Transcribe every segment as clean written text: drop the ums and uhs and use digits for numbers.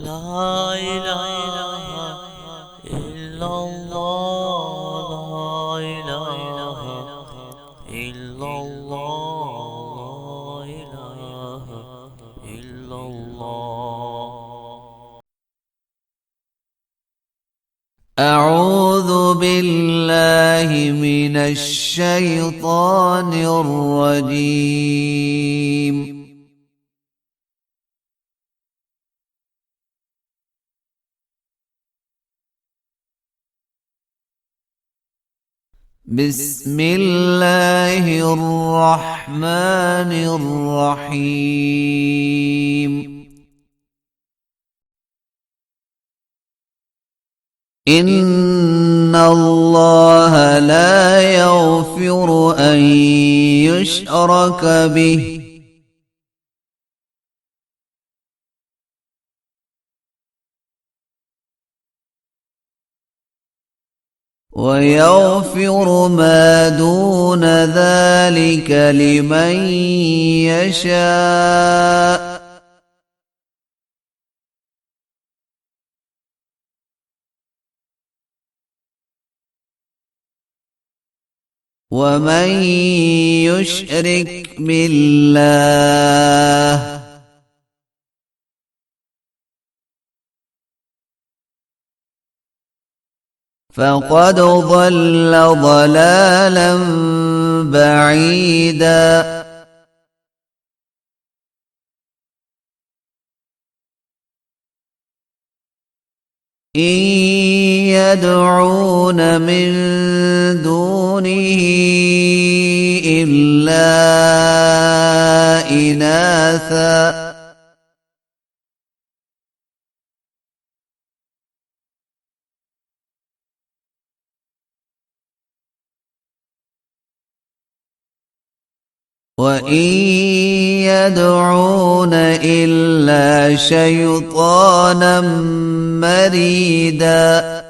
لا إله إلا الله، لا إله إلا الله، لا إله إلا الله. أعوذ بالله من الشيطان الرجيم. بسم الله الرحمن الرحيم. إن الله لا يغفر أن يشرك به ويغفر ما دون ذلك لمن يشاء. ومن يشرك بالله فقد ضل ضلالا بعيدا. إن يدعون من دونه إلا إناثا وإن يدعون إلا شيطانا مريدا.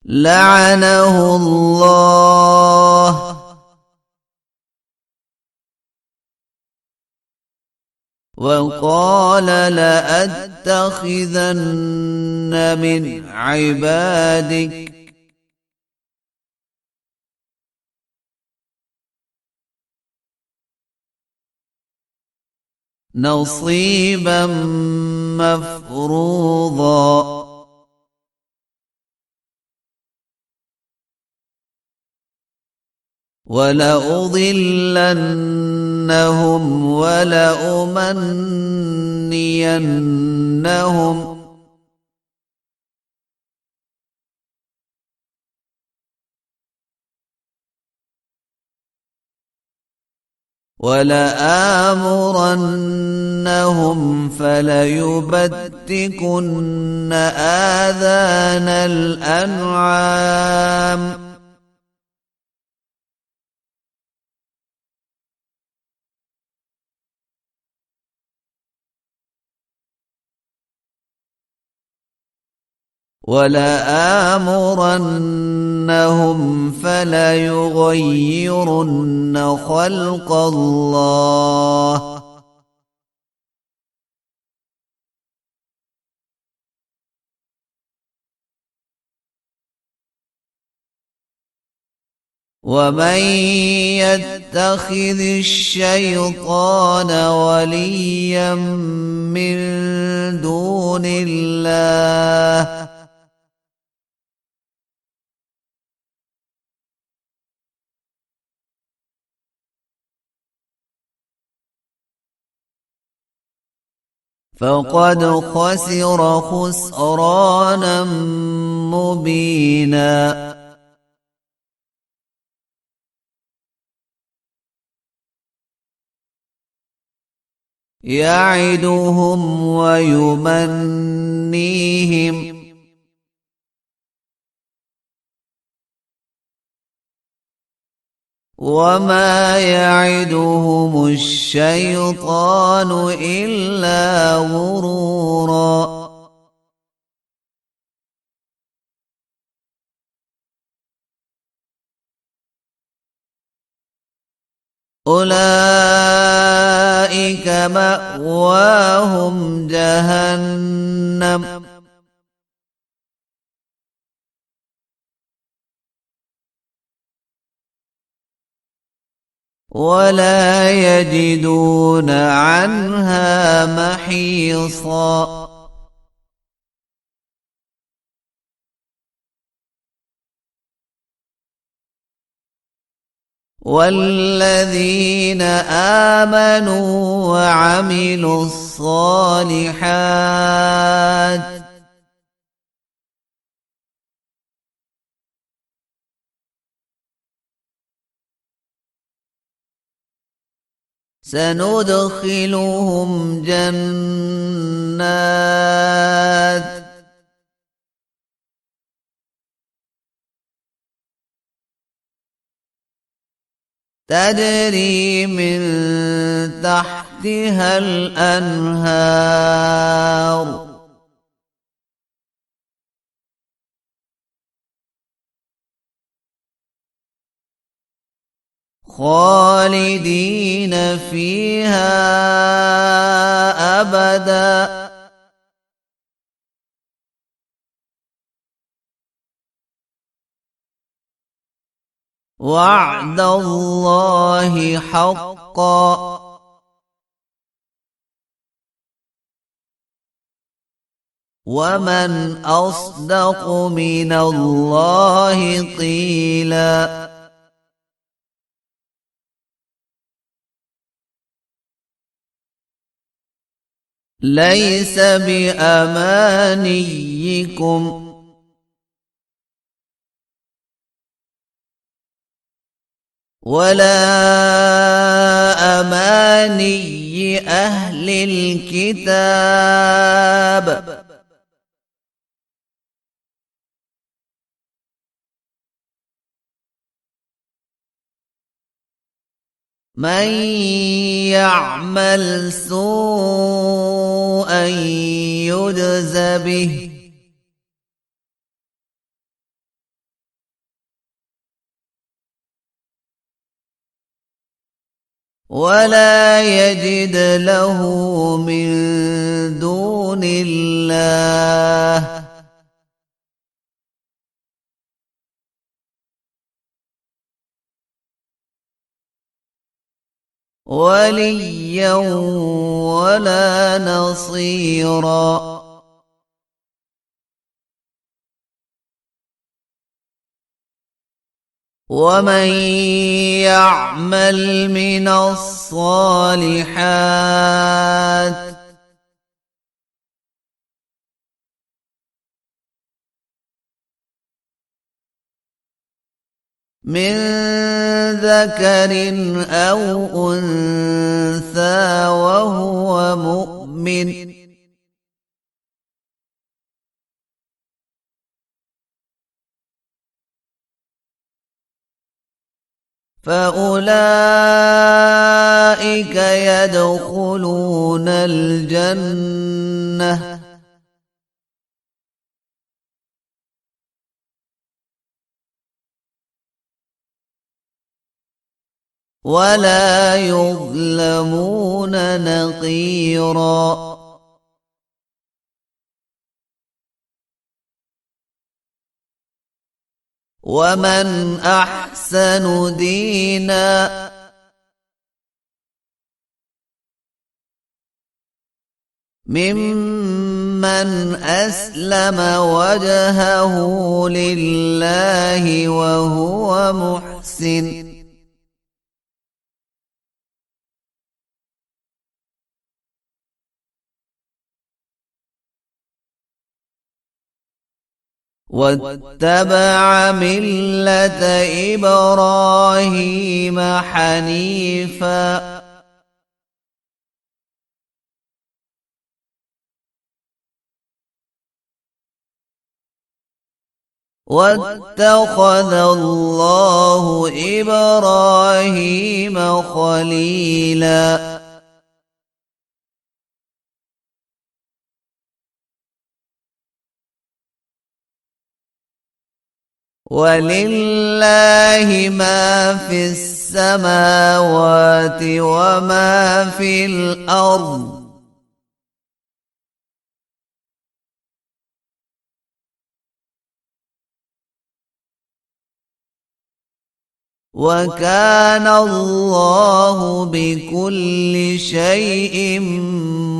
لعنه الله وقال لأتخذن من عبادك نصيبا مفروضا. ولأضلنهم ولأمنينهم ولآمرنهم فليبتكن آذان الأنعام ولآمرنهم فليغيرن خلق الله ومن يتخذ الشيطان وليا من دون الله فقد خسر خسرانا مبينا. يعدهم ويمنيهم وما يعدهم الشيطان إلا غرورا. أولئك مأواهم جهنم ولا يجدون عنها محيصا والذين آمنوا وعملوا الصالحات سندخلهم جنات تجري من تحتها الأنهار خالدين فيها أبدا وعد الله حقا ومن أصدق من الله قيلا ليس بأمانيكم ولا أماني أهل الكتاب من يعمل سوءا يجز به ولا يجد له من دون الله وليا ولا نصيرا ومن يعمل من الصالحات من ذكر أو أنثى وهو مؤمن فأولئك يدخلون الجنة ولا يظلمون نقيرا ومن أحسن دينا ممن أسلم وجهه لله وهو محسن واتبع ملة إبراهيم حنيفا واتخذ الله إبراهيم خليلا ولله ما في السماوات وما في الأرض وكان الله بكل شيء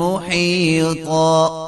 محيطا.